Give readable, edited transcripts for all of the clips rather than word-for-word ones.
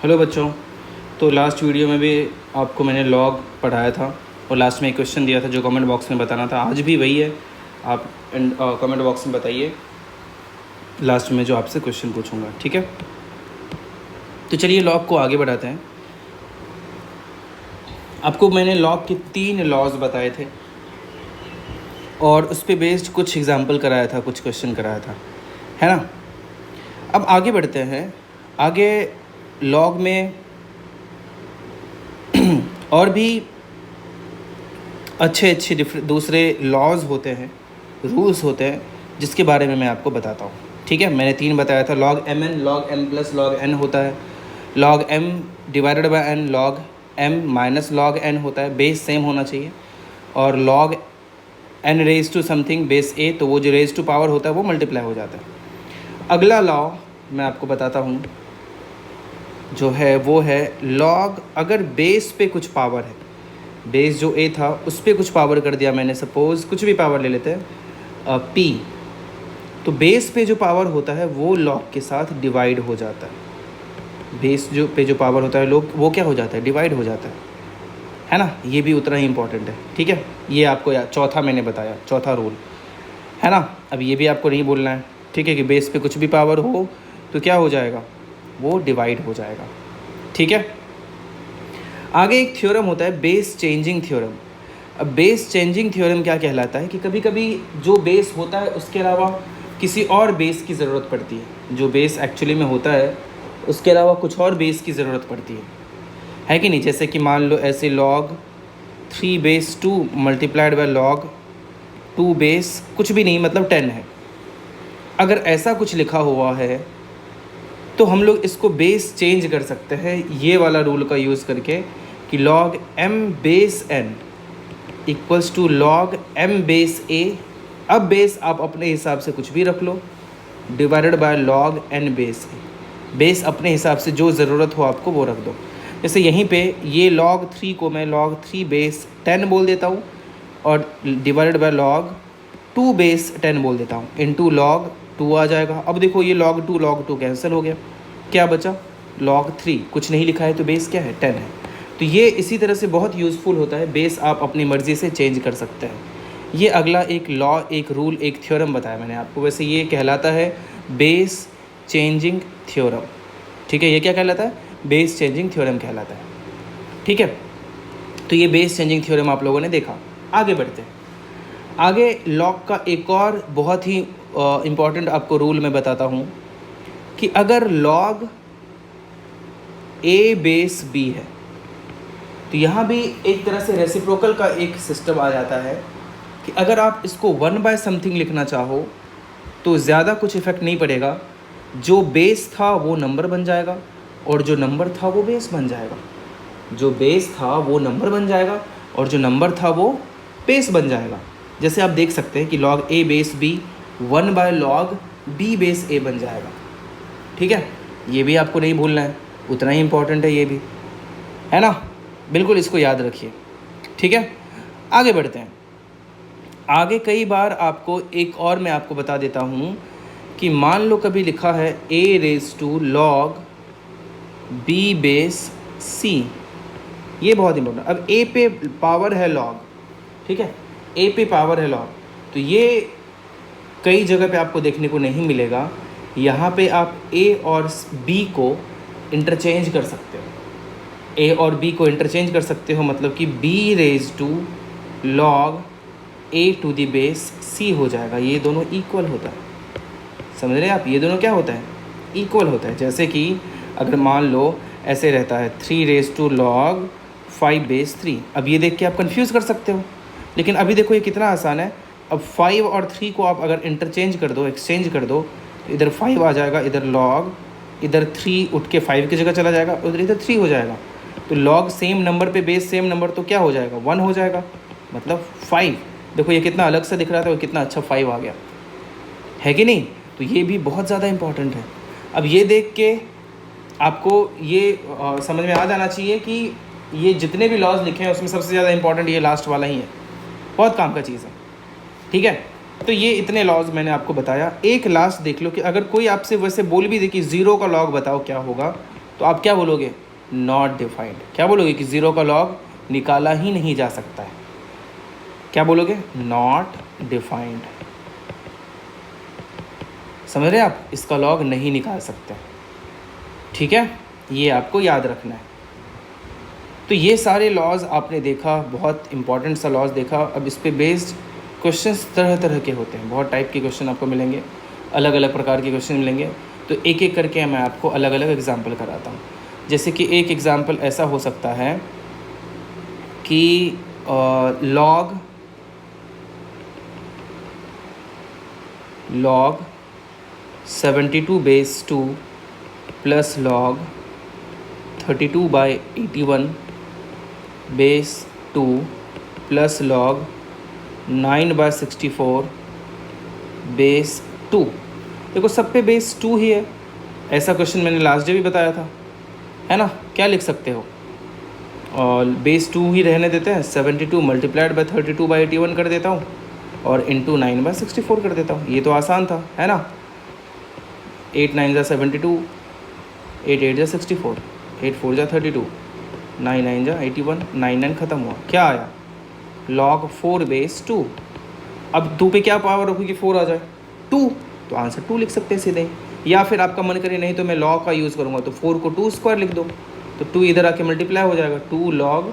Hello बच्चों। तो last video में भी आपको मैंने लॉग पढ़ाया था और लास्ट में एक क्वेश्चन दिया था जो कमेंट बॉक्स में बताना था। आज भी वही है, आप कमेंट बॉक्स में बताइए लास्ट में जो आपसे क्वेश्चन पूछूंगा, ठीक है। तो चलिए लॉग को आगे बढ़ाते हैं। आपको मैंने लॉग के 3 लॉज बताए थे और उस पर बेस्ड कुछ एग्जाम्पल कराया था, कुछ क्वेश्चन कराया था, है ना। अब आगे बढ़ते हैं। आगे लॉग में और भी अच्छे दूसरे लॉज होते हैं, रूल्स होते हैं, जिसके बारे में मैं आपको बताता हूँ, ठीक है। मैंने 3 बताया था। Log M N, log M plus log N होता है, log M divided by N, log M minus log N होता है, बेस सेम होना चाहिए, और log N raise to something base A, तो वो जो रेज टू पावर होता है वो मल्टीप्लाई हो जाता है। अगला लॉ मैं आपको बताता हूँ जो है वो है लॉग अगर बेस पे कुछ पावर है, बेस जो ए था उस पर कुछ पावर कर दिया मैंने, सपोज़ कुछ भी पावर ले लेते हैं पी, तो बेस पे जो पावर होता है वो लॉग के साथ डिवाइड हो जाता है। बेस जो पे जो पावर होता है लोग वो क्या हो जाता है, डिवाइड हो जाता है ना। ये भी उतना ही इंपॉर्टेंट है, ठीक है। ये आपको चौथा मैंने बताया, चौथा रूल, है ना। अब ये भी आपको नहीं बोलना है, ठीक है, कि बेस पे कुछ भी पावर हो तो क्या हो जाएगा, वो डिवाइड हो जाएगा, ठीक है। आगे एक थ्योरम होता है बेस चेंजिंग थ्योरम। अब बेस चेंजिंग थ्योरम क्या कहलाता है कि कभी कभी जो बेस होता है उसके अलावा किसी और बेस की ज़रूरत पड़ती है। जो बेस एक्चुअली में होता है उसके अलावा कुछ और बेस की ज़रूरत पड़ती है कि नहीं। जैसे कि मान लो ऐसे log 3 base 2 multiplied by log 2 base कुछ भी नहीं, मतलब 10 है। अगर ऐसा कुछ लिखा हुआ है तो हम लोग इसको बेस चेंज कर सकते हैं ये वाला रूल का यूज़ करके कि log m base n equals to log m base a। अब बेस आप अपने हिसाब से कुछ भी रख लो, divided by log n base a। Base अपने हिसाब से जो ज़रूरत हो आपको वो रख दो। जैसे यहीं पे ये log 3 को मैं log 3 बेस 10 बोल देता हूँ और डिवाइडेड बाय log 2 बेस 10 बोल देता हूँ, इनटू log 2 आ जाएगा। अब देखो ये log 2 कैंसिल हो गया, क्या बचा log 3, कुछ नहीं लिखा है तो बेस क्या है, 10 है। तो ये इसी तरह से बहुत यूज़फुल होता है, बेस आप अपनी मर्ज़ी से चेंज कर सकते हैं। ये अगला एक लॉ, एक रूल, एक थ्योरम बताया मैंने आपको। वैसे ये कहलाता है बेस चेंजिंग थ्योरम, ठीक है। ये क्या कहलाता है, बेस चेंजिंग थ्योरम कहलाता है, ठीक है। तो ये बेस चेंजिंग थ्योरम आप लोगों ने देखा। आगे बढ़ते हैं। आगे लॉग का एक और बहुत ही इम्पॉर्टेंट आपको रूल मैं बताता हूँ कि अगर log a बेस b है तो यहाँ भी एक तरह से रेसिप्रोकल का एक सिस्टम आ जाता है कि अगर आप इसको 1 बाय समथिंग लिखना चाहो तो ज़्यादा कुछ इफेक्ट नहीं पड़ेगा। जो बेस था वो नंबर बन जाएगा और जो नंबर था वो बेस बन जाएगा। जो बेस था वो नंबर बन जाएगा और जो नंबर था वो बेस बन जाएगा। जैसे आप देख सकते हैं कि log a base b 1 by log b base a बन जाएगा, ठीक है। ये भी आपको नहीं भूलना है, उतना ही इम्पोर्टेंट है ये भी, है ना। बिल्कुल इसको याद रखिए, ठीक है। आगे बढ़ते हैं। आगे कई बार आपको एक और मैं आपको बता देता हूँ कि मान लो कभी लिखा है a raise to log b base c, ये बहुत इंपॉर्टेंट। अब a पे पावर है log, ठीक है, a पे पावर है log, तो ये कई जगह पे आपको देखने को नहीं मिलेगा। यहाँ पे आप a और b को इंटरचेंज कर सकते हो, a और b को इंटरचेंज कर सकते हो, मतलब कि b raise to log a to the base c हो जाएगा। ये दोनों इक्वल होता है, समझ रहे हैं आप, ये दोनों क्या होता है, इक्वल होता है। जैसे कि अगर मान लो ऐसे रहता है 3 रेज टू log 5 बेस 3, अब ये देख के आप कंफ्यूज कर सकते हो, लेकिन अभी देखो ये कितना आसान है। अब 5 और 3 को आप अगर इंटरचेंज कर दो, एक्सचेंज कर दो, तो इधर 5 आ जाएगा, इधर log, इधर 3 उठ के 5 की जगह चला जाएगा, उधर इधर 3 हो जाएगा। तो log सेम नंबर पे बेस सेम नंबर, तो क्या हो जाएगा, 1 हो जाएगा, मतलब 5। देखो ये कितना अलग से दिख रहा था और कितना अच्छा 5 आ गया, है कि नहीं। तो ये भी बहुत ज़्यादा इम्पॉर्टेंट है। अब ये देख के आपको ये समझ में आ जाना चाहिए कि ये जितने भी लॉज लिखे हैं उसमें सबसे ज़्यादा इंपॉर्टेंट ये लास्ट वाला ही है, बहुत काम का चीज़ है, ठीक है। तो ये इतने लॉज मैंने आपको बताया। एक लास्ट देख लो कि अगर कोई आपसे वैसे बोल भी दे कि 0 का लॉग बताओ क्या होगा, तो तो आप क्या बोलोगे, नॉट डिफाइंड। क्या बोलोगे कि 0 का लॉग निकाला ही नहीं जा सकता है। क्या बोलोगे, नॉट डिफाइंड। समझ रहे हैं आप, इसका लॉग नहीं निकाल सकते। ठीक है, ये आपको याद रखना है। तो ये सारे लॉज आपने देखा, बहुत इंपॉर्टेंट सा लॉज देखा। अब इस पे बेस्ड क्वेश्चंस तरह तरह के होते हैं, बहुत टाइप के क्वेश्चन आपको मिलेंगे, अलग अलग प्रकार के क्वेश्चन मिलेंगे। तो एक एक करके मैं आपको अलग अलग एग्जाम्पल कराता हूँ। जैसे कि एक एग्ज़ाम्पल ऐसा हो सकता है कि log 72/2 plus log 32/81/2 plus log 9/64/2। देखो सब पे बेस 2 ही है। ऐसा क्वेश्चन मैंने लास्ट डे भी बताया था, है ना। क्या लिख सकते हो, और बेस 2 ही रहने देते हैं, 72 मल्टीप्लाइड बाई 32/81 कर देता हूँ और इंटू 9/64 कर देता हूँ। ये तो आसान था, है ना। 8 9 जा 72, 8 8 जा 64, 8 4 जा 32, 9 9 जा 81, 9 9 खत्म हुआ। क्या आया, log 4/2। अब 2 पे क्या पावर रखूँ कि 4 आ जाए, 2, तो आंसर 2 लिख सकते हैं सीधे। या फिर आपका मन करे नहीं तो मैं log का यूज़ करूँगा, तो 4 को 2 स्क्वायर लिख दो, तो 2 इधर आके मल्टीप्लाई हो जाएगा, 2 log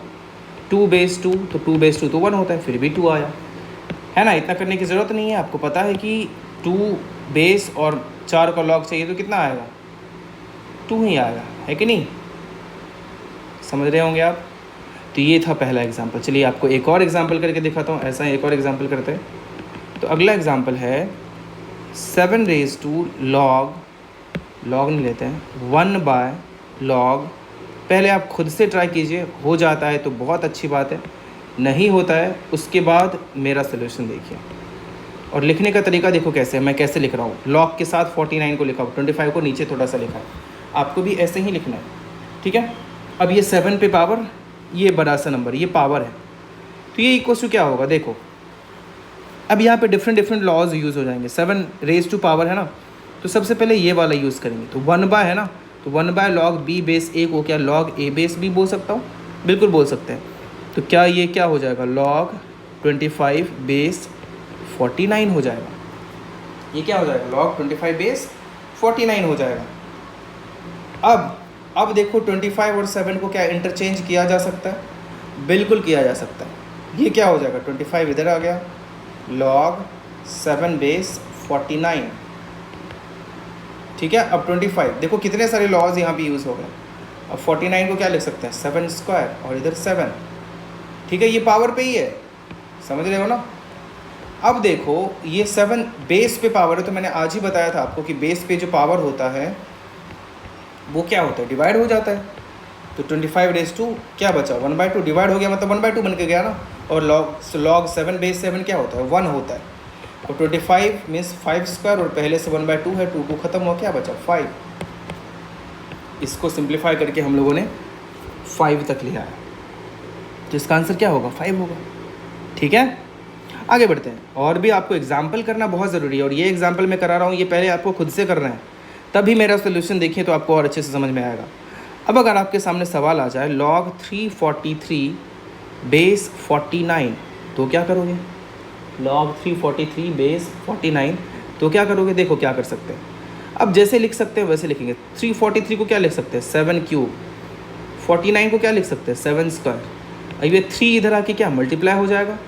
2/2, तो 2/2 तो 1 होता है, फिर भी 2 आया, है ना। इतना करने की ज़रूरत नहीं है, आपको पता है कि 2 बेस और 4 का log चाहिए तो कितना आएगा, 2 ही आएगा, है कि नहीं। समझ रहे होंगे आप। तो ये था पहला एग्जाम्पल। चलिए आपको एक और एग्जाम्पल करके दिखाता हूँ। ऐसा एक और एग्जाम्पल करते हैं। तो अगला एग्जाम्पल है 7/log नहीं लेते हैं, 1/log। पहले आप खुद से ट्राई कीजिए, हो जाता है तो बहुत अच्छी बात है, नहीं होता है उसके बाद मेरा सोल्यूशन देखिए। और लिखने का तरीका देखो कैसे, मैं कैसे लिख रहा हूँ। log के साथ 49 को लिखा हूँ, 25 को नीचे थोड़ा सा लिखा है, आपको भी ऐसे ही लिखना है, ठीक है। अब ये 7 पे पावर, ये बड़ा सा नंबर, ये पावर है, तो ये इक्वल टू क्या होगा, देखो अब यहाँ पे डिफरेंट लॉज यूज़ हो जाएंगे। 7 है ना, तो सबसे पहले ये वाला यूज़ करेंगे, तो 1/, है ना, तो 1/log b/a को क्या log a/b बोल सकता हूँ, बिल्कुल बोल सकते हैं। तो क्या ये क्या हो जाएगा, log 25/49 हो जाएगा। ये क्या हो जाएगा, log 25/49 हो जाएगा। अब देखो 25 और 7 को क्या इंटरचेंज किया जा सकता है, बिल्कुल किया जा सकता है। ये क्या हो जाएगा, 25 इधर आ गया, log 7/49, ठीक है। अब 25 देखो कितने सारे लॉज यहाँ पे यूज़ हो गए। अब 49 को क्या लिख सकते हैं, 7 स्क्वायर और इधर 7, ठीक है, ये पावर पे ही है, समझ रहे हो ना। अब देखो ये 7 बेस पे पावर है, तो मैंने आज ही बताया था आपको कि बेस पे जो पावर होता है वो क्या होता है, डिवाइड हो जाता है। तो 25/2 क्या बचा, 1/2 डिवाइड हो गया, मतलब 1/2 बन के गया ना। और log 7/7 क्या होता है, 1 होता है। और 25 मीन्स 5 स्क्वायर, और पहले से 1/2 है, 2 को ख़त्म हुआ, क्या बचा, 5। इसको सिंप्लीफाई करके हम लोगों ने 5 तक लिया है, तो इसका आंसर क्या होगा, 5 होगा, ठीक है। आगे बढ़ते हैं। और भी आपको एग्जाम्पल करना बहुत ज़रूरी है, और ये एग्जाम्पल मैं करा रहा हूँ, ये पहले आपको खुद से करना है, तभी मेरा सोल्यूशन देखिए तो आपको और अच्छे से समझ में आएगा। अब अगर आपके सामने सवाल आ जाए log 343/49, तो क्या करोगे, log 343/49, तो क्या करोगे, देखो क्या कर सकते हैं। अब जैसे लिख सकते हैं वैसे लिखेंगे। 343 को क्या लिख सकते हैं, 7³ 49 को क्या लिख सकते हैं, 7 स्क्वायर। अब ये 3 इधर आके क्या मल्टीप्लाई हो जाएगा,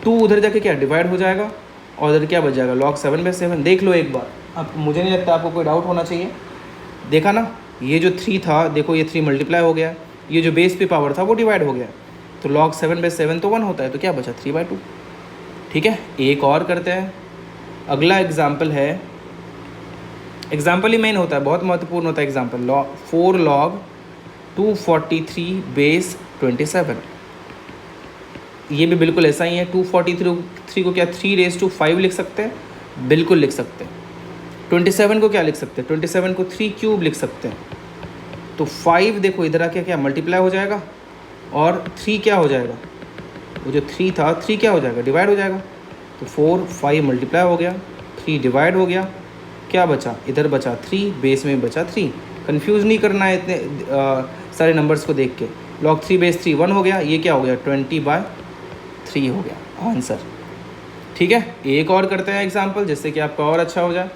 2 उधर जाके क्या डिवाइड हो जाएगा, और इधर क्या बच जाएगा, log 7/7। देख लो एक बार, अब मुझे नहीं लगता आपको कोई डाउट होना चाहिए। देखा ना, ये जो 3 था, देखो ये 3 मल्टीप्लाई हो गया, ये जो बेस पे पावर था वो डिवाइड हो गया, तो log 7/7 तो 1 होता है, तो क्या बचा, 3/2, ठीक है। एक और करते हैं। अगला एग्जाम्पल है, एग्जाम्पल ही मेन होता है, बहुत महत्वपूर्ण होता है एग्जाम्पल। 4log 243/27, ये भी बिल्कुल ऐसा ही है। 243 को क्या 3⁵ लिख सकते हैं, बिल्कुल लिख सकते हैं। 27 को क्या लिख सकते हैं, 27 को 3³ लिख सकते हैं। तो 5 देखो इधर आके क्या मल्टीप्लाई हो जाएगा, और 3 क्या हो जाएगा, वो जो 3 था 3 क्या हो जाएगा, डिवाइड हो जाएगा। तो 4 5 मल्टीप्लाई हो गया, 3 डिवाइड हो गया, क्या बचा, इधर बचा 3, बेस में बचा 3, कंफ्यूज नहीं करना है इतने सारे नंबर्स को देख के। log 3/3 1 हो गया, ये क्या हो गया 20/3 हो गया आंसर। ठीक है, एक और करते हैं एग्जाम्पल जिससे कि आपका और अच्छा हो जाए।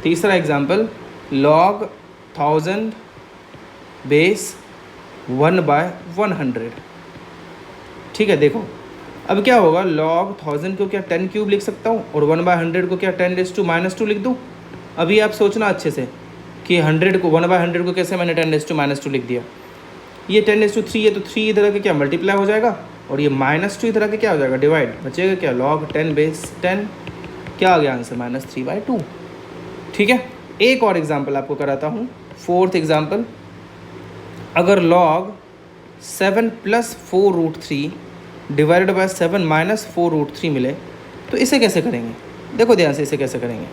तीसरा एग्जाम्पल log 1000 बेस 1/100। ठीक है, देखो अब क्या होगा, log 1000 को क्या 10 क्यूब लिख सकता हूँ और 1/100 को क्या 10⁻² लिख दूँ। अभी आप सोचना अच्छे से कि 100 को 1/100 को कैसे मैंने 10⁻² लिख दिया। ये 10⁻3 है तो 3 इधर के क्या मल्टीप्लाई हो जाएगा और ये -2 इधर के क्या हो जाएगा डिवाइड, बचेगा क्या log 10 बेस 10, क्या आ गया आंसर -3/2। ठीक है, एक और एग्जाम्पल आपको कराता हूँ, फोर्थ एग्जाम्पल। अगर log 7 + 4√3 डिवाइडेड बाय 7 - 4√3 मिले तो इसे कैसे करेंगे। देखो ध्यान से, इसे कैसे करेंगे।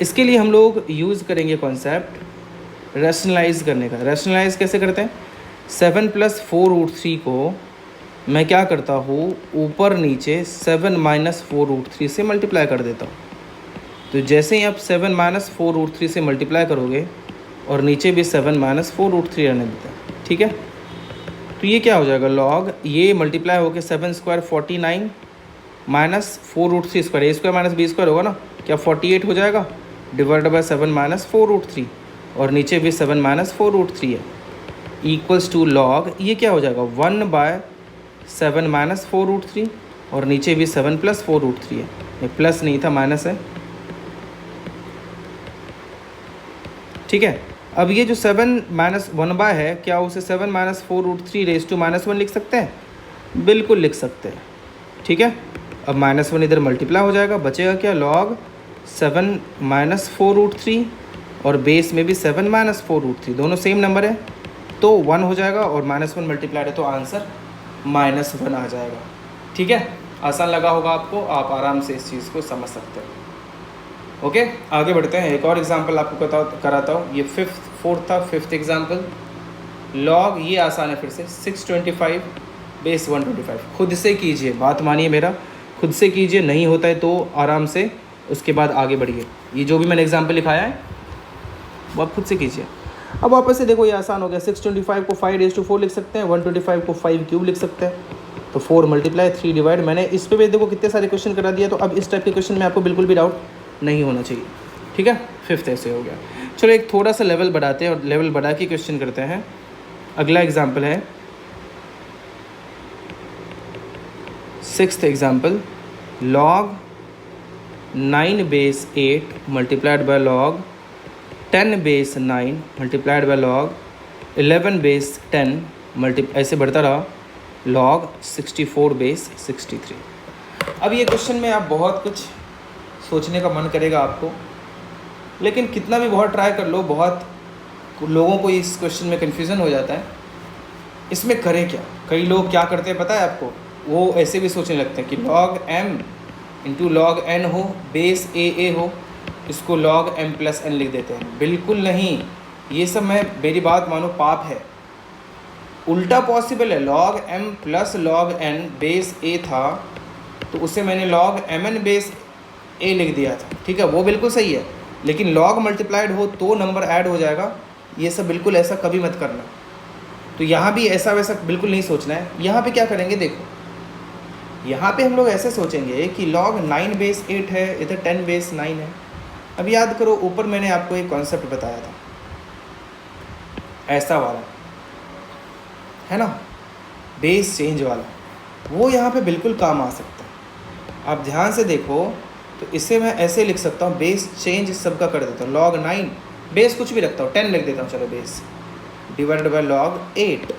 इसके लिए हम लोग यूज़ करेंगे कॉन्सेप्ट रैशनलाइज करने का। रैशनलाइज कैसे करते हैं, 7 + 4√3 को मैं क्या करता हूँ, ऊपर नीचे 7 - 4√3 से मल्टीप्लाई कर देता हूँ। तो जैसे ही आप 7 - 4√3 से मल्टीप्लाई करोगे और नीचे भी 7 - 4√3 रहने देते हैं। ठीक है, तो ये क्या हो जाएगा log, ये मल्टीप्लाई होकर 7 स्क्वायर 49 - 4√3 स्क्वायर, a² - b² होगा ना, क्या 48 हो जाएगा डिवाइड बाय 7 - 4√3 और नीचे भी 7 - 4√3 है इक्वल्स टू log, ये क्या हो जाएगा 1/7 - 4√3 और नीचे भी 7 + 4√3 है, ये प्लस नहीं था माइनस है। ठीक है, अब ये जो 7 - 1/, है क्या उसे 7 - 4√3 रेज़ टू -1 लिख सकते हैं, बिल्कुल लिख सकते हैं। ठीक है, अब -1 इधर मल्टीप्लाई हो जाएगा, बचेगा क्या log 7 - 4√3 और बेस में भी 7 - 4√3, दोनों सेम नंबर है तो 1 हो जाएगा और -1 मल्टीप्लाइड है तो आंसर -1 आ जाएगा। ठीक है, आसान लगा होगा आपको, आप आराम से इस चीज़ को समझ सकते हो। ओके, आगे बढ़ते हैं, एक और एग्जांपल आपको कराता हूँ। ये फिफ्थ एग्जांपल log, ये आसान है फिर से, 625 बेस 125। खुद से कीजिए, बात मानिए मेरा, खुद से कीजिए, नहीं होता है तो आराम से उसके बाद आगे बढ़िए। ये जो भी मैंने एग्जांपल लिखाया है वो आप खुद से कीजिए। अब वापस से देखो, ये आसान हो गया। 625 को 5⁴ लिख सकते हैं, 125 को 5³ लिख सकते हैं, तो 4 × 3 डिवाइड। मैंने इस पर भी देखो कितने सारे क्वेश्चन करा दिया, तो अब इस टाइप के क्वेश्चन में आपको बिल्कुल भी डाउट नहीं होना चाहिए। ठीक है, फिफ्थ ऐसे हो गया। चलो एक थोड़ा सा लेवल बढ़ाते हैं और लेवल बढ़ा के क्वेश्चन करते हैं। अगला एग्जाम्पल है sixth example, log 9 base 8 multiplied by log 10 base 9 multiplied by log 11 base 10 ऐसे बढ़ता रहा log 64 बेस 63। अब ये क्वेश्चन में आप बहुत कुछ सोचने का मन करेगा आपको, लेकिन कितना भी बहुत ट्राई कर लो, बहुत लोगों को इस क्वेश्चन में कन्फ्यूज़न हो जाता है इसमें करें क्या। कई लोग क्या करते हैं पता है आपको, वो ऐसे भी सोचने लगते हैं कि log m into log n हो, बेस a हो, इसको log m + n लिख देते हैं। बिल्कुल नहीं, ये सब मेरी बात मानो पाप है। उल्टा पॉसिबल है, log m + log n base a था तो उसे मैंने log mn बेस a लिख दिया था। ठीक है, वो बिल्कुल सही है, लेकिन log मल्टीप्लाइड हो तो नंबर ऐड हो जाएगा, ये सब बिल्कुल ऐसा कभी मत करना। तो यहाँ भी ऐसा वैसा बिल्कुल नहीं सोचना है। यहाँ पे क्या करेंगे, देखो यहाँ पे हम लोग ऐसे सोचेंगे कि log 9 बेस 8 है, इधर 10 बेस 9 है। अब याद करो, ऊपर मैंने आपको एक कॉन्सेप्ट बताया था ऐसा वाला, है ना, बेस चेंज वाला, वो यहाँ पे बिल्कुल काम आ सकता है। आप ध्यान से देखो तो इसे मैं ऐसे लिख सकता हूँ, बेस चेंज सबका कर देता हूँ, log 9 बेस कुछ भी रखता हूँ, 10 लिख देता हूँ, चलो बेस डिवाइडेड बाय log 8,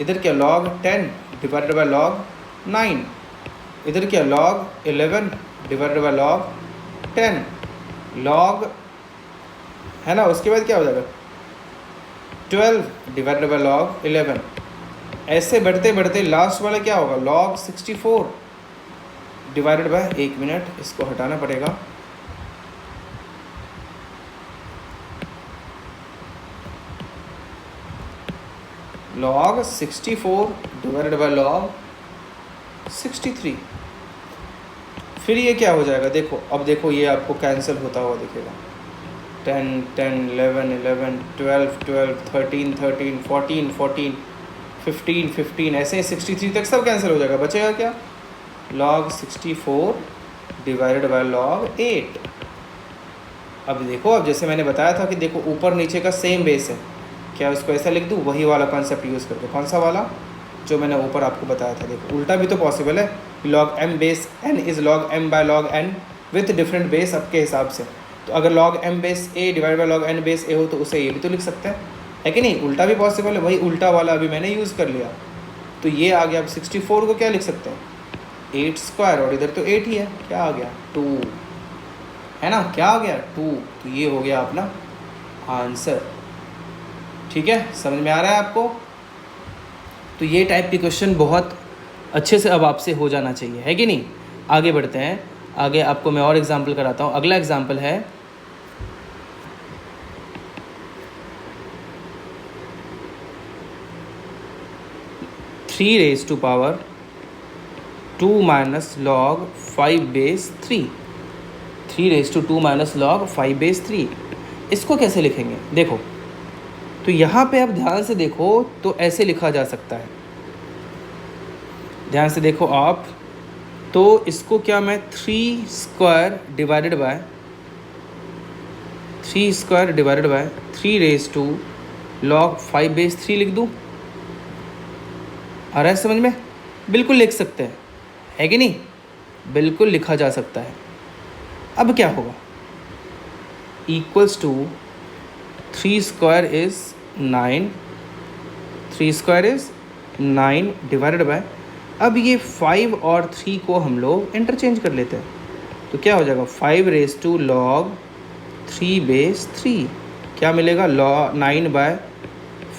इधर क्या log 10 डिवाइडेड बाय log 9, इधर क्या log 11 divided by log 10, log, है ना, उसके बाद क्या हो जाएगा 12 डिवाइडेड बाय log 11। ऐसे बढ़ते बढ़ते लास्ट वाला क्या होगा, log 64 डिवाइडेड बाय, 1 मिनट इसको हटाना पड़ेगा, log 64 डिवाइडेड बाय log 63। फिर ये क्या हो जाएगा, देखो अब देखो ये आपको कैंसिल होता हुआ दिखेगा, 10 10 11 11 12 12 13 13 14 14 15 15 ऐसे 63 तक सब कैंसिल हो जाएगा, बचेगा क्या? log 64 divided by log 8। अब देखो, अब जैसे मैंने बताया था कि देखो ऊपर नीचे का सेम बेस है, क्या उसको ऐसा लिख दूँ? वही वाला कॉन्सेप्ट यूज़ करके। कौन सा वाला? जो मैंने ऊपर आपको बताया था। देखो उल्टा भी तो पॉसिबल है, log m base n is log m by log n with different base अब के हिसाब से। तो अगर log m base a divide by log n base a हो तो उसे ये भी तो लिख सकते हैं, है कि नहीं? उल्टा भी पॉसिबल है, वही उल्टा वाला अभी मैंने यूज़ कर लिया। तो ये आ गया। अब 64 को क्या लिख सकते हैं? 8 स्क्वायर, और इधर तो 8 ही है, क्या आ गया? 2, है ना? क्या आ गया? 2। तो ये हो गया अपना आंसर। ठीक है, समझ में आ रहा है आपको? तो ये टाइप के क्वेश्चन बहुत अच्छे से अब आपसे हो जाना चाहिए, है कि नहीं? आगे बढ़ते हैं। आगे आपको मैं और एग्जांपल कराता हूँ। अगला एग्जांपल है 3 raised to power 2 minus log 5 base 3। 3 raised to 2 minus log 5 base 3। इसको कैसे लिखेंगे? देखो, तो यहाँ पे अब ध्यान से देखो तो ऐसे लिखा जा सकता है। ध्यान से देखो आप, तो इसको क्या मैं 3 square divided by 3 raised to log 5 base 3 लिख दूँ? आ रहा है समझ में? बिल्कुल लिख सकते हैं, है कि नहीं? बिल्कुल लिखा जा सकता है। अब क्या होगा? Equals to 3 square is 9, 3 square is 9 divided by, अब ये 5 और 3 को हम लोग इंटरचेंज कर लेते हैं। तो क्या हो जाएगा? 5 raised to log 3 base 3। क्या मिलेगा? log 9 बाय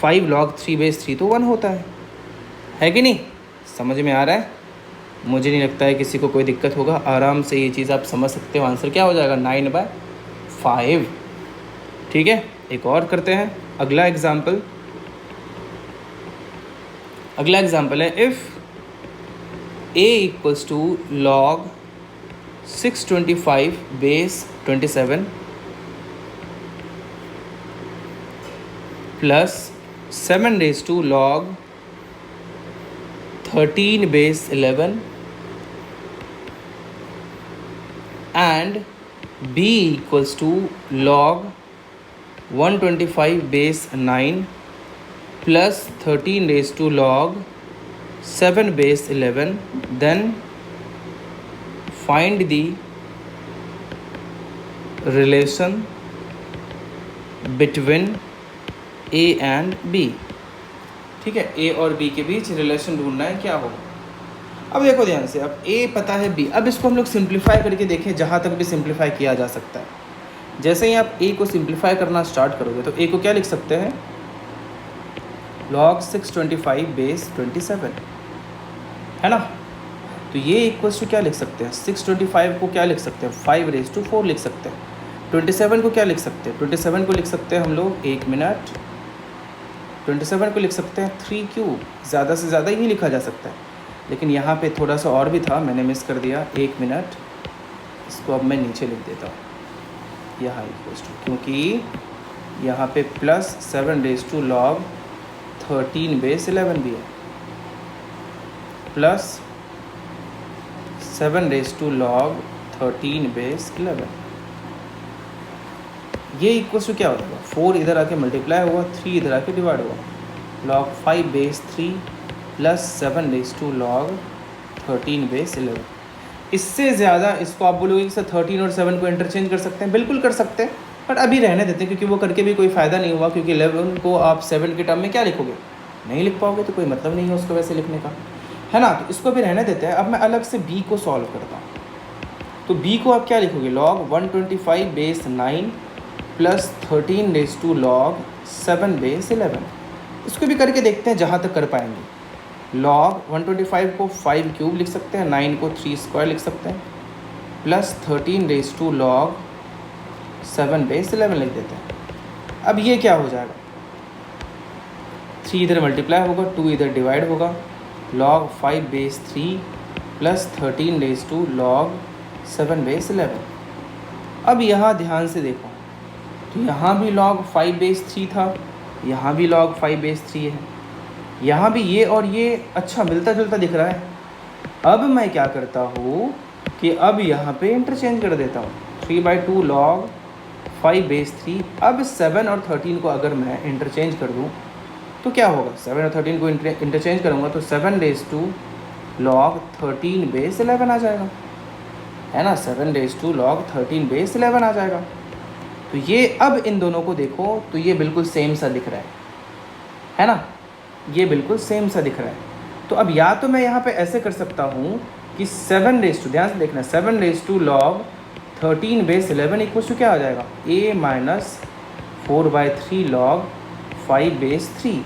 5 log 3 base 3 तो 1 होता है कि नहीं? समझ में आ रहा है? मुझे नहीं लगता है किसी को कोई दिक्कत होगा, आराम से ये चीज़ आप समझ सकते हो। आंसर क्या हो जाएगा? 9 बाय 5। ठीक है, एक और करते हैं। अगला एग्जाम्पल है if a equals to log 625 base 27 plus 7 raised to log 13 base 11 and b equals to log 125 base 9 plus 13 raised to log 7 base 11, then find the relation between a and b। ठीक है, ए और B के बीच relation ढूंढना है, क्या होगा? अब देखो ध्यान से, अब ए पता है बी, अब इसको हम लोग सिंप्लीफाई करके देखें, जहाँ तक भी सिंप्लीफाई किया जा सकता है। जैसे ही आप ए को सिंप्लीफाई करना स्टार्ट करोगे तो ए को क्या लिख सकते हैं? log 625 बेस 27, है ना? तो ये इक्वल्स टू क्या लिख सकते हैं? 625 को क्या लिख सकते हैं? 5 raised to 4 लिख सकते हैं। 27 को क्या लिख सकते हैं? 27 को लिख सकते हैं हम लोग, 1 मिनट, 27 को लिख सकते हैं 3 क्यूब। ज़्यादा से ज़्यादा ही लिखा जा सकता है, लेकिन यहाँ पे थोड़ा सा और भी था, मैंने मिस कर दिया, 1 मिनट। इसको अब मैं नीचे लिख देता हूँ यहाँ इक्वल्स टू, क्योंकि यहाँ पे plus 7 raised to log 13 base 11 भी है, plus 7 raised to log 13 base 11। ये इक्वल्स टू क्या हो जाएगा? 4 इधर आके मल्टीप्लाई हुआ, 3 इधर आके डिवाइड हुआ, log 5 base 3 plus 7 raised to log 13 base 11। इससे ज़्यादा इसको आप बोलोगे कि 13 और 7 को इंटरचेंज कर सकते हैं, बिल्कुल कर सकते हैं, बट अभी रहने देते हैं, क्योंकि वो करके भी कोई फ़ायदा नहीं हुआ, क्योंकि 11 को आप 7 के टर्म में क्या लिखोगे? नहीं लिख पाओगे, तो कोई मतलब नहीं है उसको वैसे लिखने का, है ना? तो इसको भी रहने देते हैं। अब मैं अलग से b को सॉल्व करता हूँ। तो b को आप क्या लिखोगे? log 125 base 9 plus 13 raised to log 7 base 11। इसको भी करके देखते हैं जहाँ तक कर पाएंगे। log 125 को 5 क्यूब लिख सकते हैं, 9 को 3 स्क्वायर लिख सकते हैं, plus 13 raised to log 7 base 11 लिख देते हैं। अब ये क्या हो जाएगा? 3 इधर मल्टीप्लाई होगा, 2 इधर डिवाइड होगा, log 5 base 3 plus 13 raised to log 7 base 11। अब यहाँ ध्यान से देखो, तो यहाँ भी log 5/3 था, यहाँ भी log 5/3 है, यहाँ भी ये और ये अच्छा मिलता जुलता दिख रहा है। अब मैं क्या करता हूँ कि अब यहाँ पे इंटरचेंज कर देता हूँ, 3/2 log 5/3। अब 7 और 13 को अगर मैं इंटरचेंज कर दूँ तो क्या होगा, 7 और 13 को इंटरचेंज करूँगा तो 7/2 log 13/11 आ जाएगा, है ना, 7/2 log 13/11 आ जाएगा। तो ये अब इन दोनों को देखो तो ये बिल्कुल सेम सा दिख रहा है ना, ये बिल्कुल सेम सा दिख रहा है। तो अब या तो मैं यहाँ पे ऐसे कर सकता हूँ कि 7/2, ध्यान से देखना, 7/2 log 13/11 इक्वल टू क्या आ जाएगा, a - 4/3 log 5/3।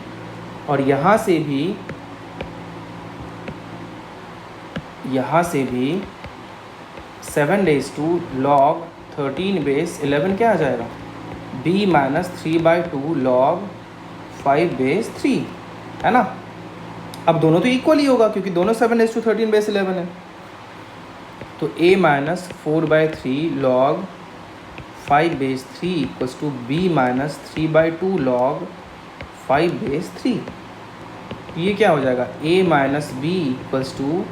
और यहाँ से भी 7/2 log 13/11 क्या आ जाएगा, b - 3/2 log 5/3, है ना। अब दोनों तो इक्वल ही होगा क्योंकि दोनों 7/13/11 है। तो a - 4/3 log 5/3 equals to b - 3/2 log 5/3। ये क्या हो जाएगा, a - b equals to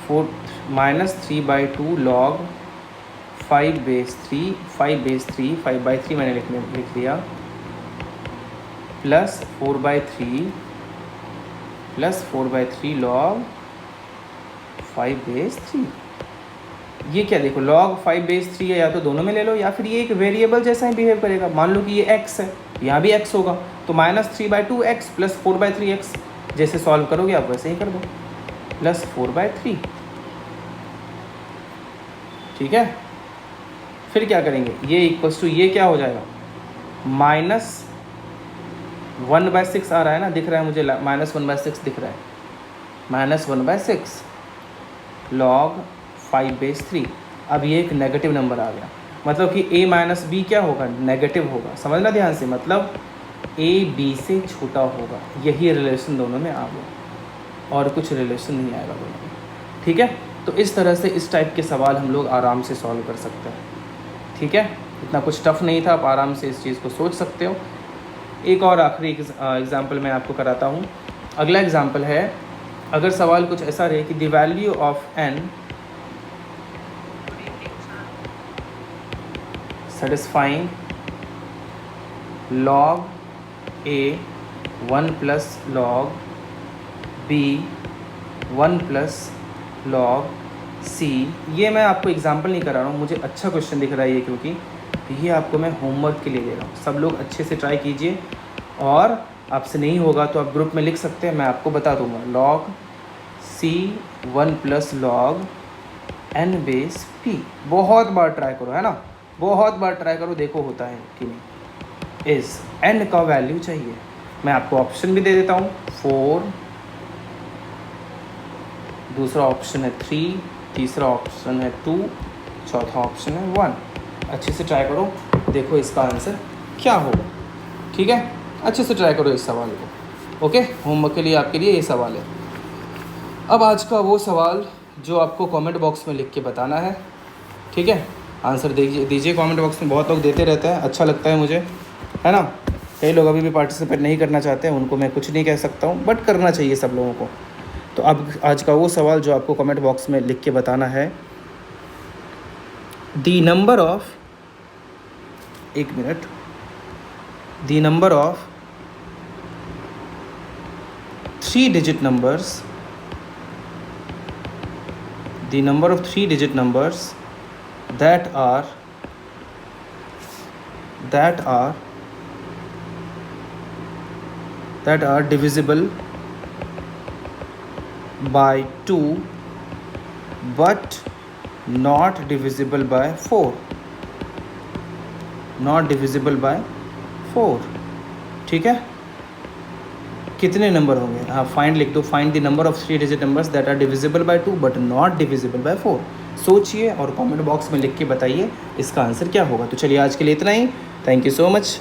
3/2 log 5/3 5/3 मैंने लिख लिया, प्लस 4/3 log 5/3। ये क्या देखो, log 5/3 है, या तो दोनों में ले लो या फिर ये एक वेरिएबल जैसा ही बिहेव करेगा। मान लो कि ये x है, यहाँ भी x होगा, तो -3/2x प्लस 4/3x, जैसे सॉल्व करोगे आप वैसे ही कर दो, प्लस 4/3, ठीक है। फिर क्या करेंगे, ये इक्वल्स टू ये क्या हो जाएगा, -1/6 आ रहा है ना, दिख रहा है मुझे, -1/6 दिख रहा है, -1/6 log 5/3। अब ये एक नेगेटिव नंबर आ गया, मतलब कि a - b क्या होगा, नेगेटिव होगा। समझना ध्यान से, मतलब a b से छोटा होगा। यही रिलेशन दोनों में आ गया और कुछ रिलेशन नहीं आएगा दोनों में, ठीक है। तो इस तरह से इस टाइप के सवाल हम लोग आराम से सॉल्व कर सकते हैं, ठीक है। इतना कुछ टफ नहीं था, आप आराम से इस चीज़ को सोच सकते हो। एक और आखिरी एग्जाम्पल मैं आपको कराता हूँ। अगला एग्जाम्पल है, अगर सवाल कुछ ऐसा रहे कि the value of n satisfying log a 1 plus log b 1 plus log c। ये मैं आपको एग्जाम्पल नहीं करा रहा हूँ, मुझे अच्छा क्वेश्चन दिख रहा है ये, क्योंकि ये आपको मैं होमवर्क के लिए दे रहा हूँ। सब लोग अच्छे से ट्राई कीजिए, और आपसे नहीं होगा तो आप ग्रुप में लिख सकते हैं, मैं आपको बता दूंगा। log c 1 plus log n/p, बहुत बार ट्राई करो, है ना, बहुत बार ट्राई करो, देखो होता है कि नहीं। इस n का वैल्यू चाहिए, मैं आपको ऑप्शन भी दे देता हूँ, 4, दूसरा ऑप्शन है 3, तीसरा ऑप्शन है 2, चौथा ऑप्शन है 1। अच्छे से ट्राई करो, देखो इसका आंसर क्या होगा, ठीक है। अच्छे से ट्राई करो इस सवाल को, ओके। होमवर्क के लिए आपके लिए ये सवाल है। अब आज का वो सवाल जो आपको कमेंट बॉक्स में लिख के बताना है, ठीक है। आंसर दीजिए कमेंट बॉक्स में, बहुत लोग देते रहते हैं, अच्छा लगता है मुझे, है ना। कई लोग अभी भी पार्टिसिपेट नहीं करना चाहते हैं, उनको मैं कुछ नहीं कह सकता हूँ, बट करना चाहिए सब लोगों को। तो अब आज का वो सवाल जो आपको कमेंट बॉक्स में लिख के बताना है, द नंबर ऑफ, एक minute, the number of 3-digit numbers, the number of 3-digit numbers that are divisible by 2 but not divisible by 4, not divisible by 4, ठीक है। कितने नंबर होंगे, हाँ फाइंड लिख दो, find the number of 3-digit numbers that are divisible by 2 but not divisible by 4। सोचिए और comment box में लिख के बताइए इसका आंसर क्या होगा। तो चलिए आज के लिए इतना ही, थैंक यू सो मच।